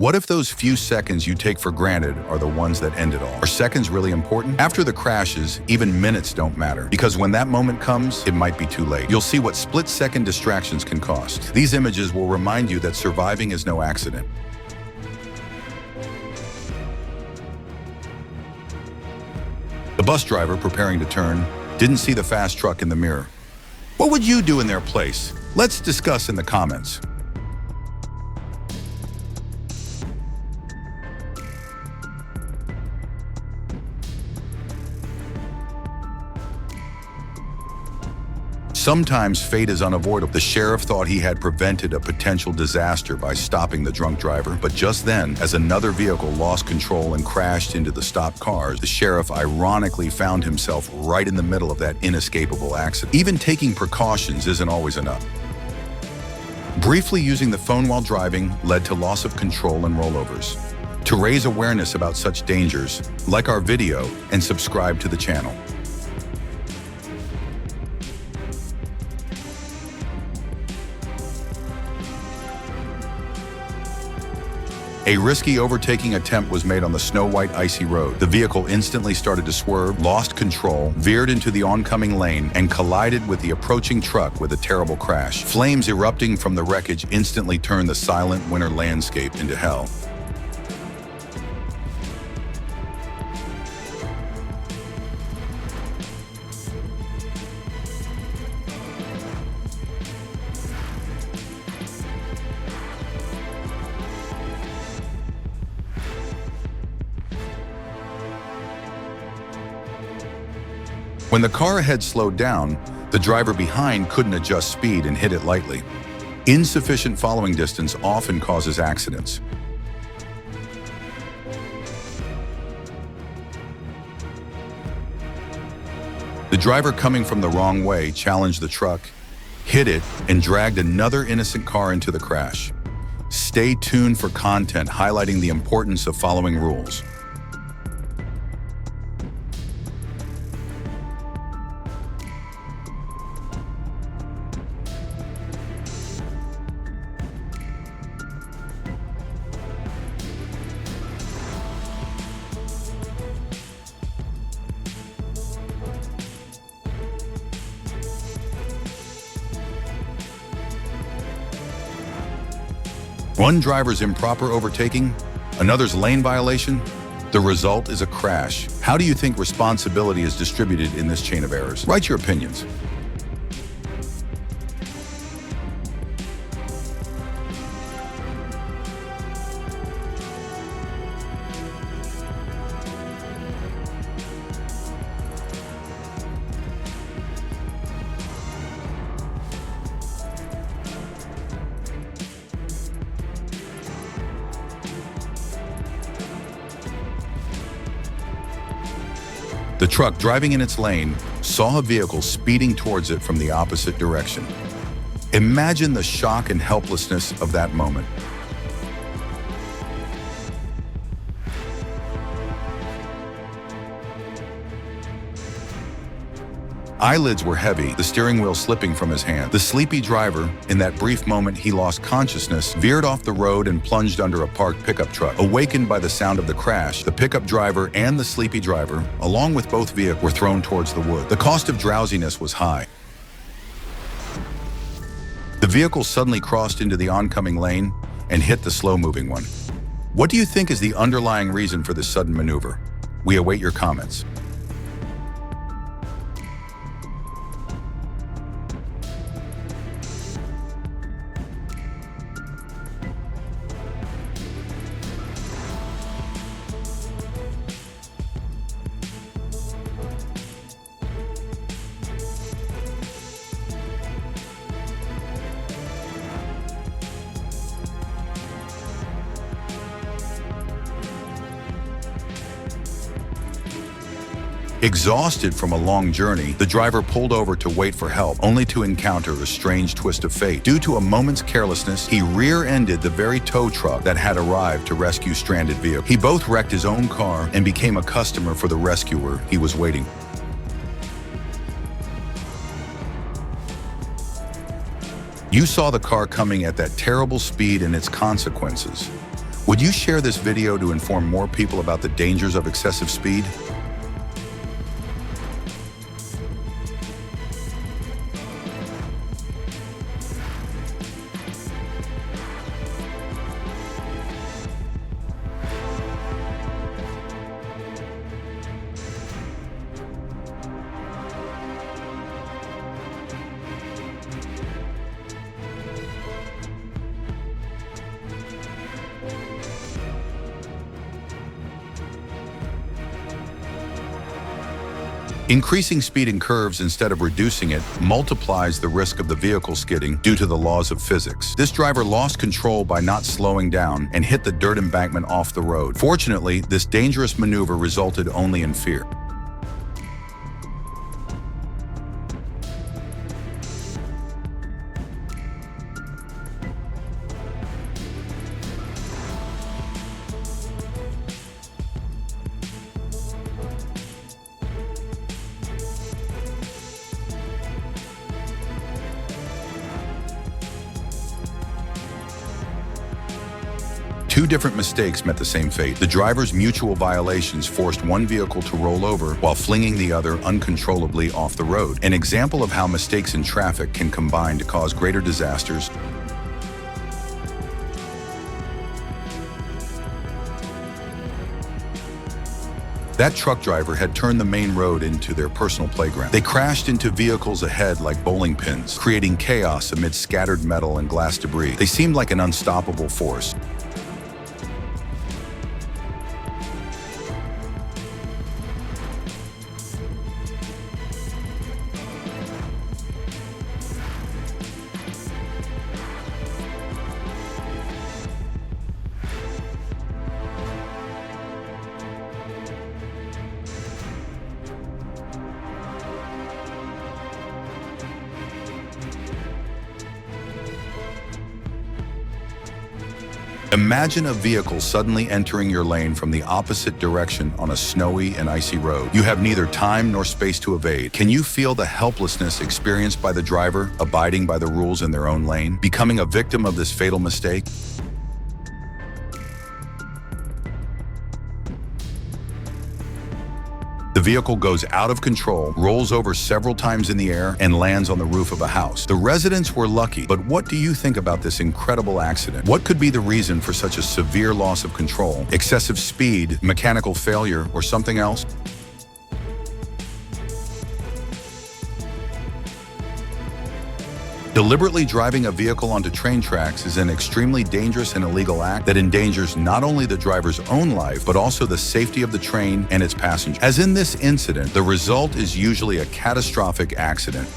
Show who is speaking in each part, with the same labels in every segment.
Speaker 1: What if those few seconds you take for granted are the ones that end it all? Are seconds really important? After the crashes, even minutes don't matter, because when that moment comes, it might be too late. You'll see what split-second distractions can cost. These images will remind you that surviving is no accident. The bus driver, preparing to turn, didn't see the fast truck in the mirror. What would you do in their place? Let's discuss in the comments. Sometimes fate is unavoidable. The sheriff thought he had prevented a potential disaster by stopping the drunk driver, but just then, as another vehicle lost control and crashed into the stopped cars, the sheriff ironically found himself right in the middle of that inescapable accident. Even taking precautions isn't always enough. Briefly using the phone while driving led to loss of control and rollovers. To raise awareness about such dangers, like our video and subscribe to the channel. A risky overtaking attempt was made on the snow-white icy road. The vehicle instantly started to swerve, lost control, veered into the oncoming lane, and collided with the approaching truck with a terrible crash. Flames erupting from the wreckage instantly turned the silent winter landscape into hell. When the car ahead slowed down, the driver behind couldn't adjust speed and hit it lightly. Insufficient following distance often causes accidents. The driver coming from the wrong way challenged the truck, hit it, and dragged another innocent car into the crash. Stay tuned for content highlighting the importance of following rules. One driver's improper overtaking, another's lane violation. The result is a crash. How do you think responsibility is distributed in this chain of errors? Write your opinions. The truck driving in its lane saw a vehicle speeding towards it from the opposite direction. Imagine the shock and helplessness of that moment. Eyelids were heavy, the steering wheel slipping from his hand. The sleepy driver, in that brief moment he lost consciousness, veered off the road and plunged under a parked pickup truck. Awakened by the sound of the crash, the pickup driver and the sleepy driver, along with both vehicles, were thrown towards the wood. The cost of drowsiness was high. The vehicle suddenly crossed into the oncoming lane and hit the slow-moving one. What do you think is the underlying reason for this sudden maneuver? We await your comments. Exhausted from a long journey, the driver pulled over to wait for help, only to encounter a strange twist of fate. Due to a moment's carelessness, he rear-ended the very tow truck that had arrived to rescue stranded vehicles. He both wrecked his own car and became a customer for the rescuer he was waiting. You saw the car coming at that terrible speed and its consequences. Would you share this video to inform more people about the dangers of excessive speed? Increasing speed in curves instead of reducing it multiplies the risk of the vehicle skidding due to the laws of physics. This driver lost control by not slowing down and hit the dirt embankment off the road. Fortunately, this dangerous maneuver resulted only in fear. Two different mistakes met the same fate. The driver's mutual violations forced one vehicle to roll over while flinging the other uncontrollably off the road. An example of how mistakes in traffic can combine to cause greater disasters. That truck driver had turned the main road into their personal playground. They crashed into vehicles ahead like bowling pins, creating chaos amid scattered metal and glass debris. They seemed like an unstoppable force. Imagine a vehicle suddenly entering your lane from the opposite direction on a snowy and icy road. You have neither time nor space to evade. Can you feel the helplessness experienced by the driver, abiding by the rules in their own lane, becoming a victim of this fatal mistake? The vehicle goes out of control, rolls over several times in the air, and lands on the roof of a house. The residents were lucky, but what do you think about this incredible accident? What could be the reason for such a severe loss of control? Excessive speed, mechanical failure, or something else? Deliberately driving a vehicle onto train tracks is an extremely dangerous and illegal act that endangers not only the driver's own life, but also the safety of the train and its passengers. As in this incident, the result is usually a catastrophic accident.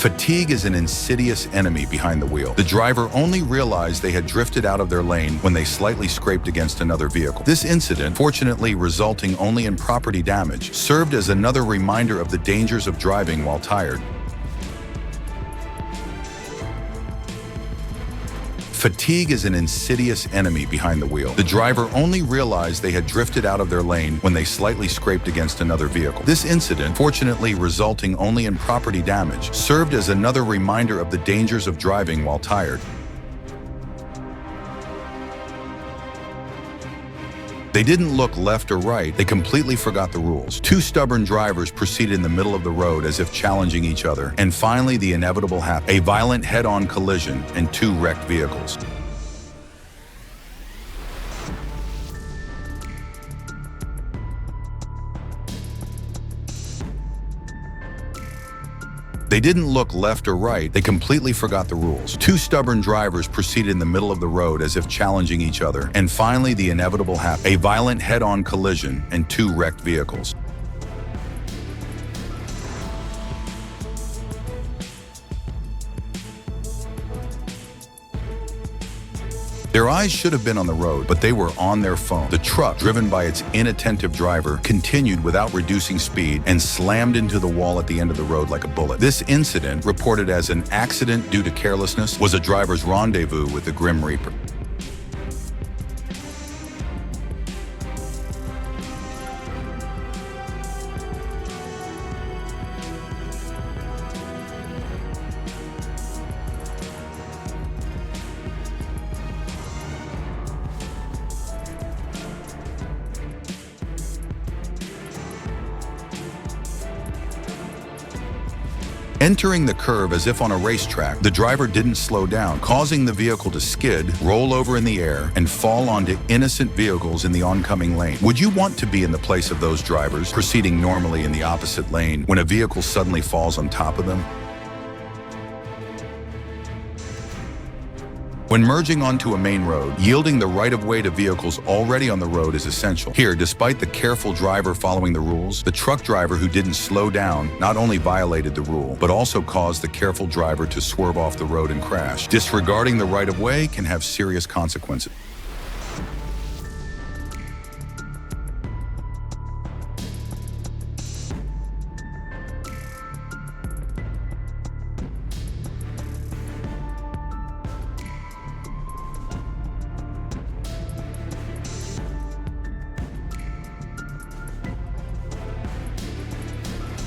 Speaker 1: Fatigue is an insidious enemy behind the wheel. The driver only realized they had drifted out of their lane when they slightly scraped against another vehicle. This incident, fortunately resulting only in property damage, served as another reminder of the dangers of driving while tired. Fatigue is an insidious enemy behind the wheel. The driver only realized they had drifted out of their lane when they slightly scraped against another vehicle. This incident, fortunately resulting only in property damage, served as another reminder of the dangers of driving while tired. They didn't look left or right, they completely forgot the rules. Two stubborn drivers proceeded in the middle of the road as if challenging each other, and finally the inevitable happened: a violent head-on collision and two wrecked vehicles. They didn't look left or right, they completely forgot the rules. Two stubborn drivers proceeded in the middle of the road as if challenging each other, and finally the inevitable happened: a violent head-on collision and two wrecked vehicles. Their eyes should have been on the road, but they were on their phone. The truck, driven by its inattentive driver, continued without reducing speed and slammed into the wall at the end of the road like a bullet. This incident, reported as an accident due to carelessness, was a driver's rendezvous with the Grim Reaper. Entering the curve as if on a racetrack, the driver didn't slow down, causing the vehicle to skid, roll over in the air, and fall onto innocent vehicles in the oncoming lane. Would you want to be in the place of those drivers, proceeding normally in the opposite lane, when a vehicle suddenly falls on top of them? When merging onto a main road, yielding the right-of-way to vehicles already on the road is essential. Here, despite the careful driver following the rules, the truck driver who didn't slow down not only violated the rule, but also caused the careful driver to swerve off the road and crash. Disregarding the right-of-way can have serious consequences.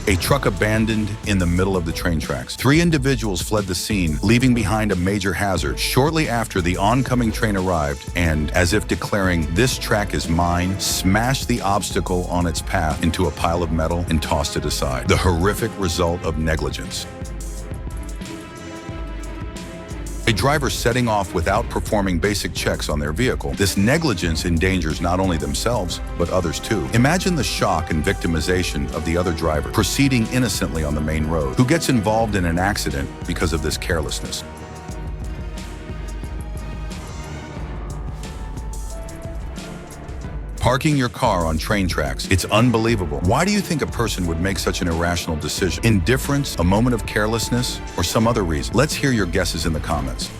Speaker 1: A truck abandoned in the middle of the train tracks. 3 individuals fled the scene, leaving behind a major hazard. Shortly after, the oncoming train arrived and, as if declaring, "This track is mine," smashed the obstacle on its path into a pile of metal and tossed it aside. The horrific result of negligence. A driver setting off without performing basic checks on their vehicle. This negligence endangers not only themselves, but others too. Imagine the shock and victimization of the other driver, proceeding innocently on the main road, who gets involved in an accident because of this carelessness. Parking your car on train tracks. It's unbelievable. Why do you think a person would make such an irrational decision? Indifference, a moment of carelessness, or some other reason? Let's hear your guesses in the comments.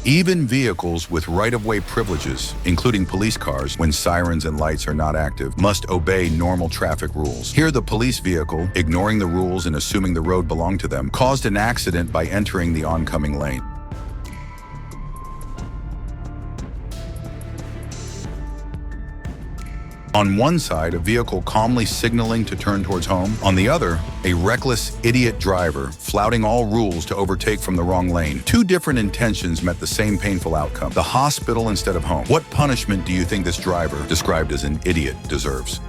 Speaker 1: Even vehicles with right-of-way privileges, including police cars, when sirens and lights are not active, must obey normal traffic rules. Here, the police vehicle, ignoring the rules and assuming the road belonged to them, caused an accident by entering the oncoming lane. On one side, a vehicle calmly signaling to turn towards home. On the other, a reckless idiot driver flouting all rules to overtake from the wrong lane. 2 different intentions met the same painful outcome: the hospital instead of home. What punishment do you think this driver, described as an idiot, deserves?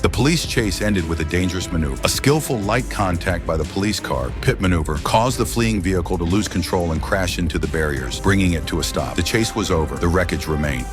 Speaker 1: The police chase ended with a dangerous maneuver. A skillful light contact by the police car, pit maneuver, caused the fleeing vehicle to lose control and crash into the barriers, bringing it to a stop. The chase was over. The wreckage remained.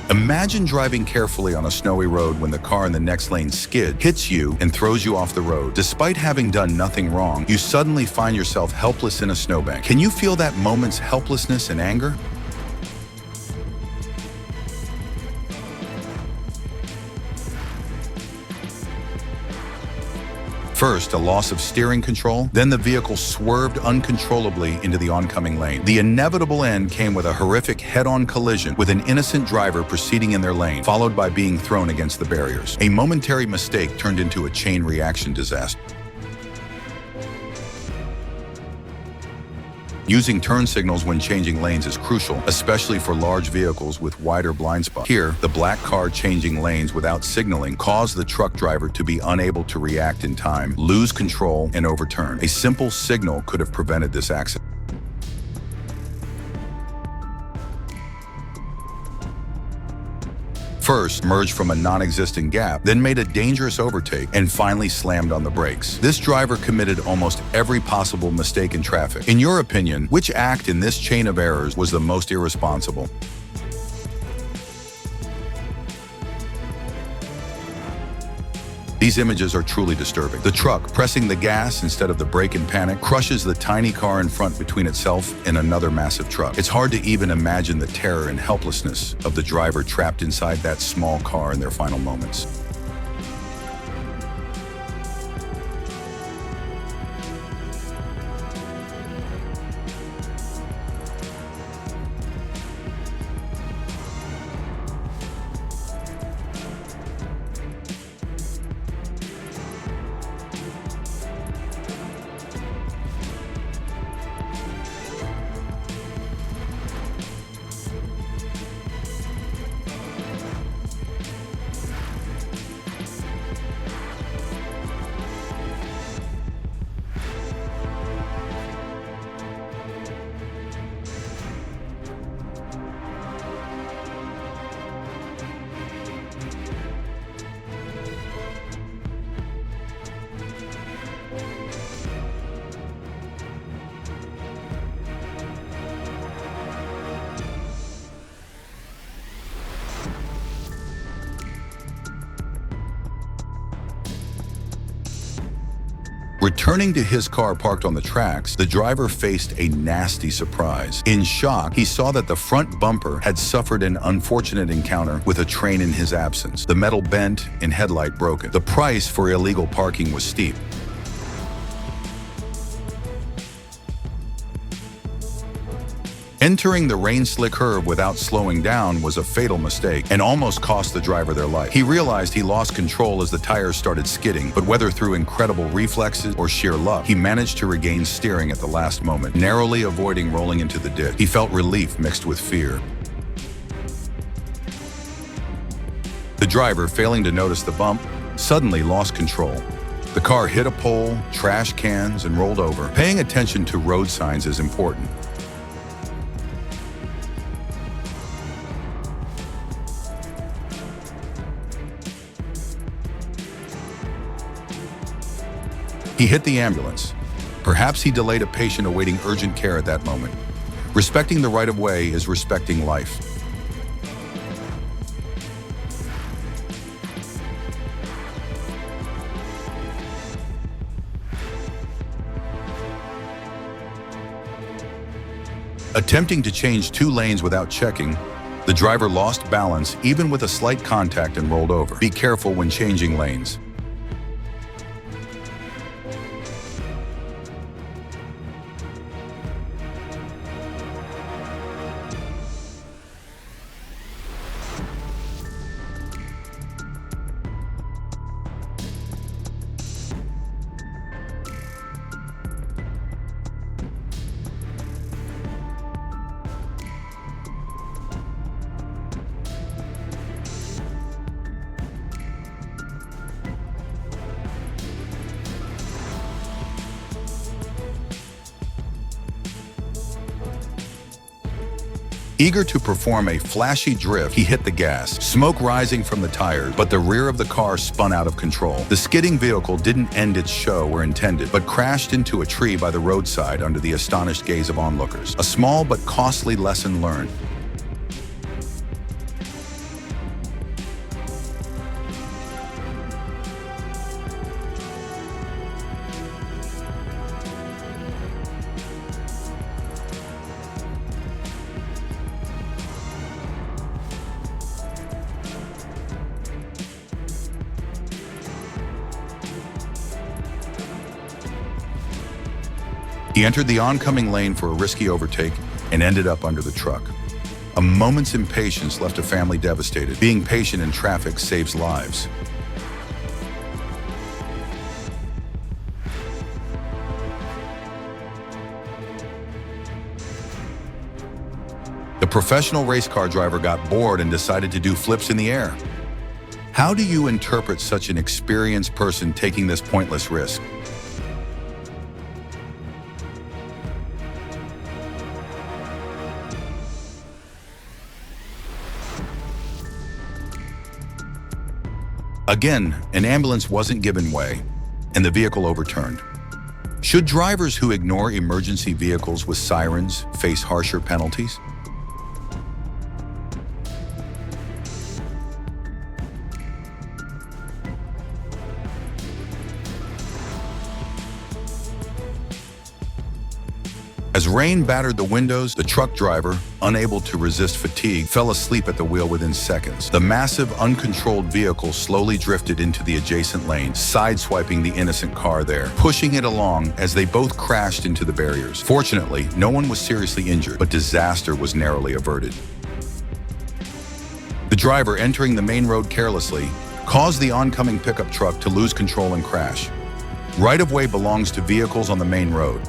Speaker 1: Imagine driving carefully on a snowy road when the car in the next lane skids, hits you, and throws you off the road. Despite having done nothing wrong, you suddenly find yourself helpless in a snowbank. Can you feel that moment's helplessness and anger? First, a loss of steering control, then the vehicle swerved uncontrollably into the oncoming lane. The inevitable end came with a horrific head-on collision with an innocent driver proceeding in their lane, followed by being thrown against the barriers. A momentary mistake turned into a chain reaction disaster. Using turn signals when changing lanes is crucial, especially for large vehicles with wider blind spots. Here, the black car changing lanes without signaling caused the truck driver to be unable to react in time, lose control, and overturn. A simple signal could have prevented this accident. First, merged from a non-existent gap, then made a dangerous overtake, and finally slammed on the brakes. This driver committed almost every possible mistake in traffic. In your opinion, which act in this chain of errors was the most irresponsible? These images are truly disturbing. The truck, pressing the gas instead of the brake in panic, crushes the tiny car in front between itself and another massive truck. It's hard to even imagine the terror and helplessness of the driver trapped inside that small car in their final moments. Returning to his car parked on the tracks, the driver faced a nasty surprise. In shock, he saw that the front bumper had suffered an unfortunate encounter with a train in his absence. The metal bent and headlight broken. The price for illegal parking was steep. Entering the rain-slick curve without slowing down was a fatal mistake and almost cost the driver their life. He realized he lost control as the tires started skidding, but whether through incredible reflexes or sheer luck, he managed to regain steering at the last moment, narrowly avoiding rolling into the ditch. He felt relief mixed with fear. The driver, failing to notice the bump, suddenly lost control. The car hit a pole, trash cans, and rolled over. Paying attention to road signs is important. He hit the ambulance. Perhaps he delayed a patient awaiting urgent care at that moment. Respecting the right-of-way is respecting life. Attempting to change two lanes without checking, the driver lost balance even with a slight contact and rolled over. Be careful when changing lanes. Eager to perform a flashy drift, he hit the gas, smoke rising from the tires, but the rear of the car spun out of control. The skidding vehicle didn't end its show where intended, but crashed into a tree by the roadside under the astonished gaze of onlookers. A small but costly lesson learned. He entered the oncoming lane for a risky overtake and ended up under the truck. A moment's impatience left a family devastated. Being patient in traffic saves lives. The professional race car driver got bored and decided to do flips in the air. How do you interpret such an experienced person taking this pointless risk? Again, an ambulance wasn't given way, and the vehicle overturned. Should drivers who ignore emergency vehicles with sirens face harsher penalties? As rain battered the windows, the truck driver, unable to resist fatigue, fell asleep at the wheel within seconds. The massive, uncontrolled vehicle slowly drifted into the adjacent lane, sideswiping the innocent car there, pushing it along as they both crashed into the barriers. Fortunately, no one was seriously injured, but disaster was narrowly averted. The driver, entering the main road carelessly, caused the oncoming pickup truck to lose control and crash. Right-of-way belongs to vehicles on the main road.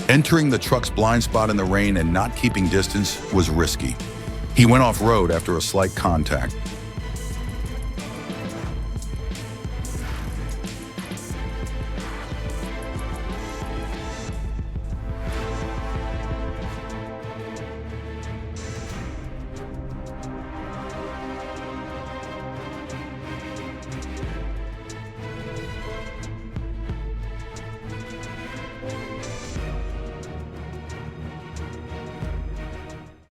Speaker 1: Entering the truck's blind spot in the rain and not keeping distance was risky. He went off-road after a slight contact.